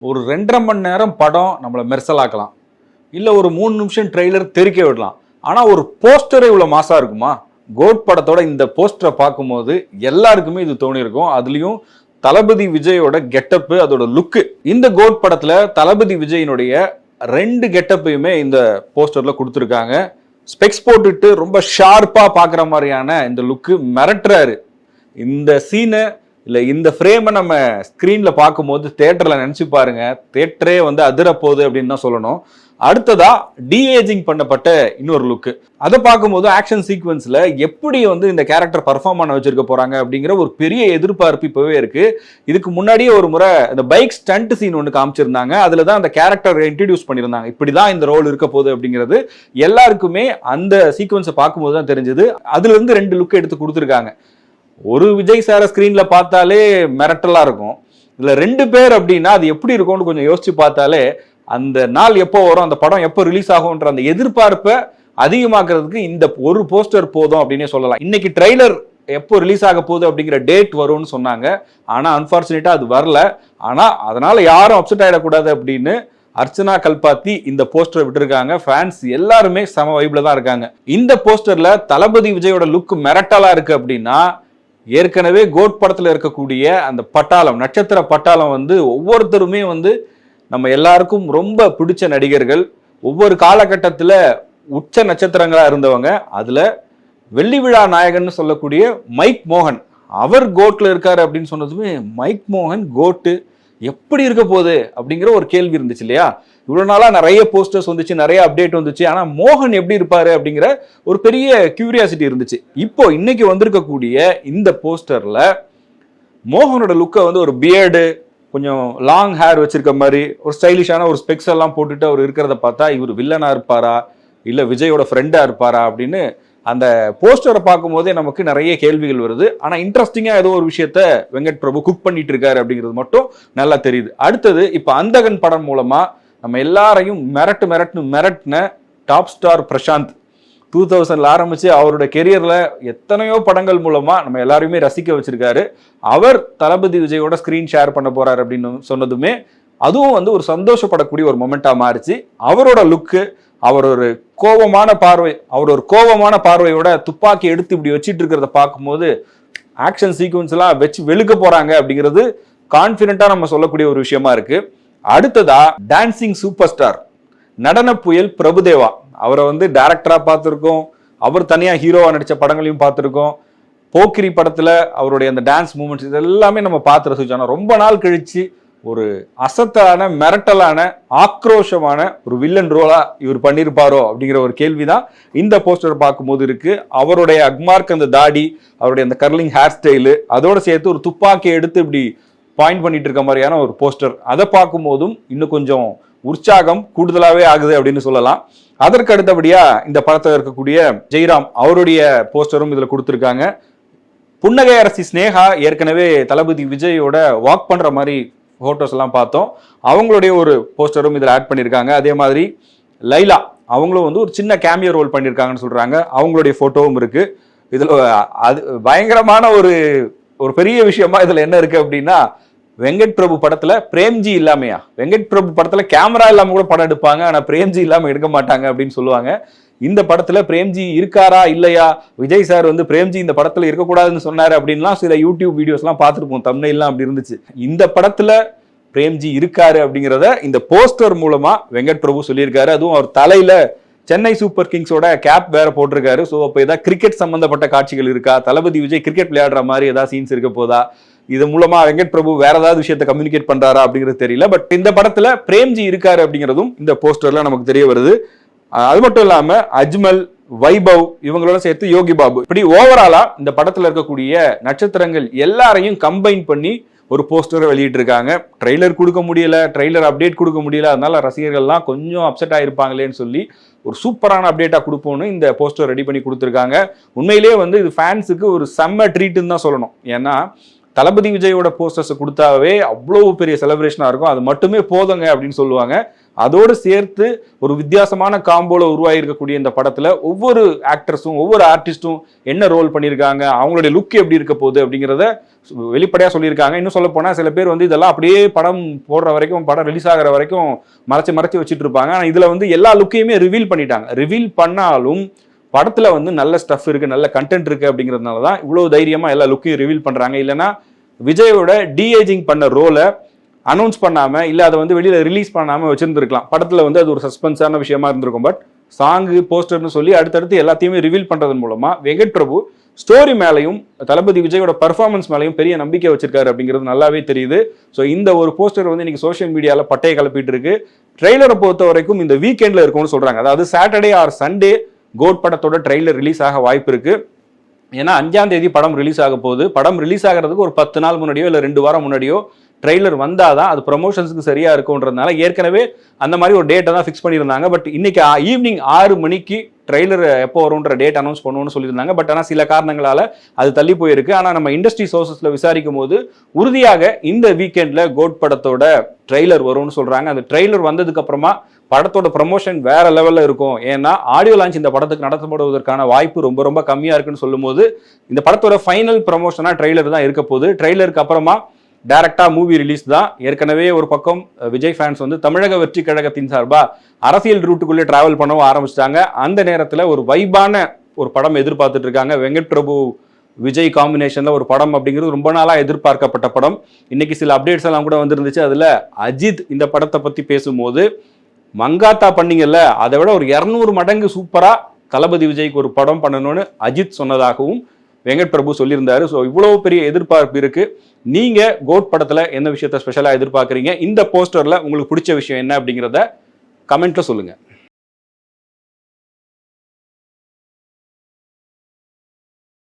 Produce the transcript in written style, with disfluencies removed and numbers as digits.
ஒரு 2.5 மணி நேரம் படம் நம்மளை மெர்சலாக்கலாம். இல்லை ஒரு 3 நிமிஷம் ட்ரெய்லர் தெறிக்க விடலாம். ஆனால் ஒரு போஸ்டரே இவ்வளோ மாசா இருக்குமா? கோட் படத்தோட இந்த போஸ்டரை பார்க்கும்போது எல்லாருக்குமே இது தோணியிருக்கும். அதுலேயும் தளபதி விஜயோட கெட்டப்பு, அதோட லுக்கு. இந்த கோட் படத்தில் தளபதி விஜயினுடைய 2 கெட்டப்பையுமே இந்த போஸ்டரில் கொடுத்துருக்காங்க. ஸ்பெக்ஸ் போட்டுட்டு ரொம்ப ஷார்ப்பாக பார்க்குற மாதிரியான இந்த லுக்கு மிரட்டுறாரு. இந்த சீனை இல்லை இந்த ஃப்ரேமை நம்ம ஸ்க்ரீனில் பார்க்கும்போது தேட்டரில் நினச்சி பாருங்க, தேட்டரே வந்து அதிரப்போகுது அப்படின்னு தான் சொல்லணும். அடுத்ததா டீஏஜிங் பண்ணப்பட்ட இன்னொரு லுக்கு. அதை பார்க்கும்போது ஆக்ஷன் சீக்வன்ஸில் எப்படி வந்து இந்த கேரக்டர் பர்ஃபார்ம் பண்ண வச்சிருக்க போறாங்க அப்படிங்கிற ஒரு பெரிய எதிர்பார்ப்பு இப்போவே இருக்கு. இதுக்கு முன்னாடியே ஒரு முறை இந்த பைக் ஸ்டண்ட் சீன் ஒன்று காமிச்சிருந்தாங்க. அதில் தான் அந்த கேரக்டர் இன்ட்ரடியூஸ் பண்ணியிருந்தாங்க. இப்படி தான் இந்த ரோல் இருக்க போகுது அப்படிங்கிறது எல்லாருக்குமே அந்த சீக்வன்ஸை பார்க்கும்போது தான் தெரிஞ்சது. அதுல இருந்து 2 லுக் எடுத்து கொடுத்துருக்காங்க. ஒரு விஜய் சார ஸ்கிரீன்ல பார்த்தாலே மிரட்டலா இருக்கும். இதுல 2 பேர் அப்படின்னா அது எப்படி இருக்கும்னு கொஞ்சம் யோசிச்சு பார்த்தாலே அந்த நாள் எப்போ வரும், அந்த படம் எப்போ ரிலீஸ் ஆகும்ன்ற அந்த எதிர்பார்ப்பை அதிகமாக்குறதுக்கு இந்த ஒரு போஸ்டர் போதும் அப்படின்னே சொல்லலாம். இன்னைக்கு ட்ரெய்லர் எப்போ ரிலீஸ் ஆக போகுது அப்படிங்கிற டேட் வரும்னு சொன்னாங்க. ஆனா அன்பார்ச்சுனேட்டா அது வரல. ஆனா அதனால யாரும் அப்செட் ஆயிடக்கூடாது அப்படின்னு அர்ச்சனா கல்பாத்தி இந்த போஸ்டரை விட்டுருக்காங்க. ஃபேன்ஸ் எல்லாருமே சம வைப்ல தான் இருக்காங்க. இந்த போஸ்டர்ல தளபதி விஜயோட லுக் மிரட்டலா இருக்கு அப்படின்னா, ஏற்கனவே கோட் படத்துல இருக்கக்கூடிய அந்த பட்டாளம், நட்சத்திர பட்டாளம் வந்து ஒவ்வொருத்தருமே வந்து நம்ம எல்லாருக்கும் ரொம்ப பிடிச்ச நடிகர்கள். ஒவ்வொரு காலகட்டத்தில் உச்ச நட்சத்திரங்களா இருந்தவங்க. அதுல வெள்ளி விழா நாயகன் சொல்லக்கூடிய மைக் மோகன், அவர் கோட்ல இருக்காரு அப்படின்னு சொன்னதுமே மைக் மோகன் கோட்டு எப்படி இருக்க போகுது அப்படிங்கிற ஒரு கேள்வி இருந்துச்சு இல்லையா? இவ்வளவு நாளா நிறைய போஸ்டர்ஸ் வந்துச்சு, நிறைய அப்டேட் வந்துச்சு. ஆனா மோகன் எப்படி இருப்பாரு அப்படிங்கிற ஒரு பெரிய கியூரியாசிட்டி இருந்துச்சு. இப்போ இன்னைக்கு வந்திருக்கக்கூடிய இந்த போஸ்டர்ல மோகனோட லுக்கை வந்து ஒரு பியர்டு, கொஞ்சம் லாங் ஹேர் வச்சிருக்க மாதிரி, ஒரு ஸ்டைலிஷான ஒரு ஸ்பெக்ஸ் எல்லாம் போட்டுட்டு அவர் இருக்கிறத பார்த்தா இவர் வில்லனா இருப்பாரா இல்ல விஜயோட ஃப்ரெண்டா இருப்பாரா அப்படின்னு அந்த போஸ்டரை பார்க்கும் போதே நமக்கு நிறைய கேள்விகள் வருது. ஆனா இன்ட்ரெஸ்டிங்கா ஏதோ ஒரு விஷயத்த வெங்கட் பிரபு குக் பண்ணிட்டு இருக்காரு அப்படிங்கிறது மட்டும் நல்லா தெரியுது. அடுத்தது இப்ப அந்தகன் படம் மூலமா நம்ம எல்லாரையும் மிரட்டின டாப் ஸ்டார் பிரசாந்த் 2000 ஆரம்பிச்சு அவரோட கெரியர்ல எத்தனையோ படங்கள் மூலமா நம்ம எல்லாரையுமே ரசிக்க வச்சிருக்காரு. அவர் தளபதி விஜயோட ஸ்கிரீன் ஷேர் பண்ண போறாரு அப்படின்னு சொன்னதுமே அதுவும் வந்து ஒரு சந்தோஷப்படக்கூடிய ஒரு மொமெண்டா மாறிச்சு. அவரோட லுக்கு, அவர் ஒரு கோபமான பார்வையோட துப்பாக்கி எடுத்து இப்படி வச்சிட்டு இருக்கிறத பார்க்கும்போது ஆக்ஷன் சீக்வன்ஸ் எல்லாம் வச்சு வெளுக்க போறாங்க அப்படிங்கிறது கான்பிடென்ட்டா நம்ம சொல்லக்கூடிய ஒரு விஷயமா இருக்கு. அடுத்ததா டான்சிங் சூப்பர் ஸ்டார் நடன புயல் பிரபுதேவா, அவரை வந்து டைரக்டரா பார்த்திருக்கோம், அவர் தனியா ஹீரோவா நடிச்ச படங்களையும் பார்த்திருக்கோம். போக்கிரி படத்துல அவருடைய அந்த டான்ஸ் மூமெண்ட்ஸ் இதெல்லாமே நம்ம பார்த்து ரசிச்சோம். ரொம்ப நாள் கழிச்சு ஒரு அசத்தலான, மிரட்டலான, ஆக்ரோஷமான ஒரு வில்லன் ரோலா இவர் பண்ணியிருப்பாரோ அப்படிங்கிற ஒரு கேள்விதான் இந்த போஸ்டர் பார்க்கும்போது இருக்கு. அவருடைய அக்மார்க் அந்த தாடி, அவருடைய அந்த கர்லிங் ஹேர் ஸ்டைலு, அதோட சேர்த்து ஒரு துப்பாக்கியை எடுத்து இப்படி பாயிண்ட் பண்ணிட்டு இருக்க மாதிரியான ஒரு போஸ்டர், அதை பார்க்கும் போதும் இன்னும் கொஞ்சம் உற்சாகம் கூடுதலாவே ஆகுது அப்படின்னு சொல்லலாம். அதற்கு அடுத்தபடியா இந்த படத்தில் இருக்கக்கூடிய ஜெய்ராம் அவருடைய போஸ்டரும் இதுல கொடுத்திருக்காங்க. புன்னகை அரசி ஸ்னேகா ஏற்கனவே தளபதி விஜயோட வாக் பண்ற மாதிரி போட்டோஸ் எல்லாம் பார்த்தோம். அவங்களுடைய ஒரு போஸ்டரும் இதுல ஆட் பண்ணியிருக்காங்க. அதே மாதிரி லைலா அவங்களும் வந்து ஒரு சின்ன கேமியோ ரோல் பண்ணியிருக்காங்கன்னு சொல்றாங்க. அவங்களுடைய போட்டோவும் இருக்கு. இதுல அது பயங்கரமான ஒரு பெரிய விஷயமா இதுல என்ன இருக்கு அப்படின்னா, வெங்கட் பிரபு படத்துல பிரேம்ஜி இல்லாமையா? வெங்கட் பிரபு படத்துல கேமரா இல்லாம கூட படம் எடுப்பாங்க, ஆனா பிரேம்ஜி இல்லாம எடுக்க மாட்டாங்க அப்படின்னு சொல்லுவாங்க. இந்த படத்துல பிரேம்ஜி இருக்காரா இல்லையா, விஜய் சார் வந்து பிரேம்ஜி இந்த படத்துல இருக்கக்கூடாதுன்னு சொன்னாரு அப்படின்லாம் சில யூடியூப் வீடியோஸ் எல்லாம் பார்த்துருப்போம். தம்ப்நெயில்லாம் அப்படி இருந்துச்சு. இந்த படத்துல பிரேம்ஜி இருக்காரு அப்படிங்கிறத இந்த போஸ்டர் மூலமா வெங்கட் பிரபு சொல்லியிருக்காரு. அதுவும் அவர் தலையில சென்னை சூப்பர் கிங்ஸோட கேப் வேற போட்டிருக்காரு. ஸோ அப்போ ஏதாவது கிரிக்கெட் சம்பந்தப்பட்ட காட்சிகள் இருக்கா, தளபதி விஜய் கிரிக்கெட் விளையாடுற மாதிரி ஏதாவது சீன்ஸ் இருக்க போதா, இது மூலமா வெங்கட் பிரபு வேற ஏதாவது விஷயத்தை கம்யூனிகேட் பண்றாரா அப்படிங்கிறது தெரியல. பட் இந்த படத்துல பிரேம்ஜி இருக்காரு அப்படிங்கிறதும் இந்த போஸ்டர்ல நமக்கு தெரிய வருது. அது மட்டும் இல்லாம அஜ்மல், வைபவ் இவங்களோட சேர்த்து யோகி பாபு, இப்படி ஓவராலா இந்த படத்துல இருக்கக்கூடிய நட்சத்திரங்கள் எல்லாரையும் கம்பைன் பண்ணி ஒரு போஸ்டரை வெளியிட்டு இருக்காங்க. ட்ரெய்லர் கொடுக்க முடியல, ட்ரெய்லர் அப்டேட் கொடுக்க முடியல, அதனால ரசிகர்கள்லாம் கொஞ்சம் அப்செட் ஆயிருப்பாங்களேன்னு சொல்லி ஒரு சூப்பரான அப்டேட்டா கொடுப்போம்னு இந்த போஸ்டர் ரெடி பண்ணி கொடுத்துருக்காங்க. உண்மையிலேயே வந்து இது ஃபேன்ஸுக்கு ஒரு செம்ம ட்ரீட்னு தான் சொல்லணும். ஏன்னா தளபதி விஜயோட போஸ்டர்ஸ் கொடுத்தாவே அவ்வளவு பெரிய செலிப்ரேஷனா இருக்கும். அது மட்டுமே போதுங்க அப்படின்னு சொல்லுவாங்க. அதோடு சேர்த்து ஒரு வித்தியாசமான காம்போல உருவாகி இருக்கக்கூடிய இந்த படத்துல ஒவ்வொரு ஆக்டர்ஸும் ஒவ்வொரு ஆர்டிஸ்டும் என்ன ரோல் பண்ணியிருக்காங்க, அவங்களுடைய லுக் எப்படி இருக்க போகுது அப்படிங்கிறத வெளிப்படையா சொல்லியிருக்காங்க. இன்னும் சொல்ல போனா சில பேர் வந்து இதெல்லாம் அப்படியே படம் போடுற வரைக்கும், படம் ரிலீஸ் ஆகிற வரைக்கும் மறைச்சு வச்சுட்டு இருப்பாங்க. ஆனா இதுல வந்து எல்லா லுக்கையுமே ரிவீல் பண்ணிட்டாங்க. ரிவீல் பண்ணாலும் படத்துல வந்து நல்ல ஸ்டஃப் இருக்கு, நல்ல கண்டென்ட் இருக்கு அப்படிங்கிறதுனாலதான் இவ்வளவு தைரியமா எல்லா லுக்கையும் ரிவீல் பண்றாங்க. இல்லைன்னா விஜயோட டிஏஜிங் பண்ண ரோலை அனௌன்ஸ் பண்ணாம இல்ல அதை வந்து வெளியில ரிலீஸ் பண்ணாம வச்சிருந்திருக்கலாம். படத்துல வந்து அது ஒரு சஸ்பென்ஸான விஷயமா இருந்திருக்கும். பட் சாங்கு போஸ்டர்னு சொல்லி அடுத்தடுத்து எல்லாத்தையுமே ரிவீல் பண்றதன் மூலமா வெங்கட் பிரபு ஸ்டோரி மேலையும் தளபதி விஜயோட பர்ஃபார்மன்ஸ் மேலையும் பெரிய நம்பிக்கை வச்சிருக்காரு அப்படிங்கிறது நல்லாவே தெரியுது. ஸோ இந்த ஒரு போஸ்டர் வந்து இன்னைக்கு சோஷியல் மீடியால பட்டையை கிளப்பிட்டு இருக்கு. ட்ரெய்லரை பொறுத்த வரைக்கும் இந்த வீக்கெண்ட்ல இருக்கும்னு சொல்றாங்க. அதாவது சாட்டர்டே ஆர் சண்டே கோட் படத்தோட ட்ரெய்லர் ரிலீஸ் ஆக வாய்ப்பு இருக்கு. ஏன்னா 5ஆம் தேதி படம் ரிலீஸ் ஆக போகுது. படம் ரிலீஸ் ஆகிறதுக்கு ஒரு 10 நாள் முன்னாடியோ இல்லை 2 வாரம் முன்னாடியோ ட்ரெய்லர் வந்தாதான் அது ப்ரொமோஷன்ஸுக்கு சரியா இருக்கும்ன்றதுனால ஏற்கனவே அந்த மாதிரி ஒரு டேட்டை தான் ஃபிக்ஸ் பண்ணியிருந்தாங்க. பட் இன்னைக்கு ஈவினிங் 6 மணிக்கு ட்ரெய்லர் எப்போ வரும்ன்ற டேட் அனௌன்ஸ் பண்ணுவோம்னு சொல்லியிருந்தாங்க. பட் ஆனால் சில காரணங்களால அது தள்ளி போயிருக்கு. ஆனால் நம்ம இண்டஸ்ட்ரி சோர்சஸ்ல விசாரிக்கும் போது உறுதியாக இந்த வீக்கெண்ட்ல கோட் படத்தோட ட்ரெய்லர் வரும்னு சொல்றாங்க. அந்த ட்ரெய்லர் வந்ததுக்கு அப்புறமா படத்தோட ப்ரமோஷன் வேற லெவல்ல இருக்கும். ஏன்னா ஆடியோ லான்ச் இந்த படத்துக்கு நடத்தப்படுவதற்கான வாய்ப்பு ரொம்ப ரொம்ப கம்மியா இருக்குன்னு சொல்லும் போது இந்த படத்தோட ஃபைனல் ப்ரமோஷனா ட்ரெய்லர் தான் இருக்க போகுது. ட்ரெய்லருக்கு அப்புறமா டைரக்டா மூவி ரிலீஸ் தான். ஏற்கனவே ஒரு பக்கம் விஜய் ஃபேன்ஸ் வந்து தமிழக வெற்றி கழகத்தின் சார்பா அரசியல் ரூட்டுக்குள்ளே டிராவல் பண்ணவும் ஆரம்பிச்சிட்டாங்க. அந்த நேரத்தில் ஒரு வைபான ஒரு படம் எதிர்பார்த்துட்டு இருக்காங்க. வெங்கட் பிரபு விஜய் காம்பினேஷன்ல ஒரு படம் அப்படிங்கிறது ரொம்ப நாளா எதிர்பார்க்கப்பட்ட படம். இன்னைக்கு சில அப்டேட்ஸ் எல்லாம் கூட வந்துருந்துச்சு. அதுல அஜித் இந்த படத்தை பத்தி பேசும்போது மங்காத்தா பண்ணீங்கல்ல, அதை விட ஒரு 200 மடங்கு சூப்பரா தளபதி விஜய்க்கு ஒரு படம் பண்ணணும்னு அஜித் சொன்னதாகவும் வெங்கட் பிரபு சொல்லியிருந்தாரு. ஸோ இவ்வளவு பெரிய எதிர்பார்ப்பு இருக்கு. நீங்க கோட் படத்துல எந்த விஷயத்த ஸ்பெஷலா எதிர்பார்க்குறீங்க? இந்த போஸ்டர்ல உங்களுக்கு பிடிச்ச விஷயம் என்ன அப்படிங்கிறத கமெண்ட்ல சொல்லுங்க.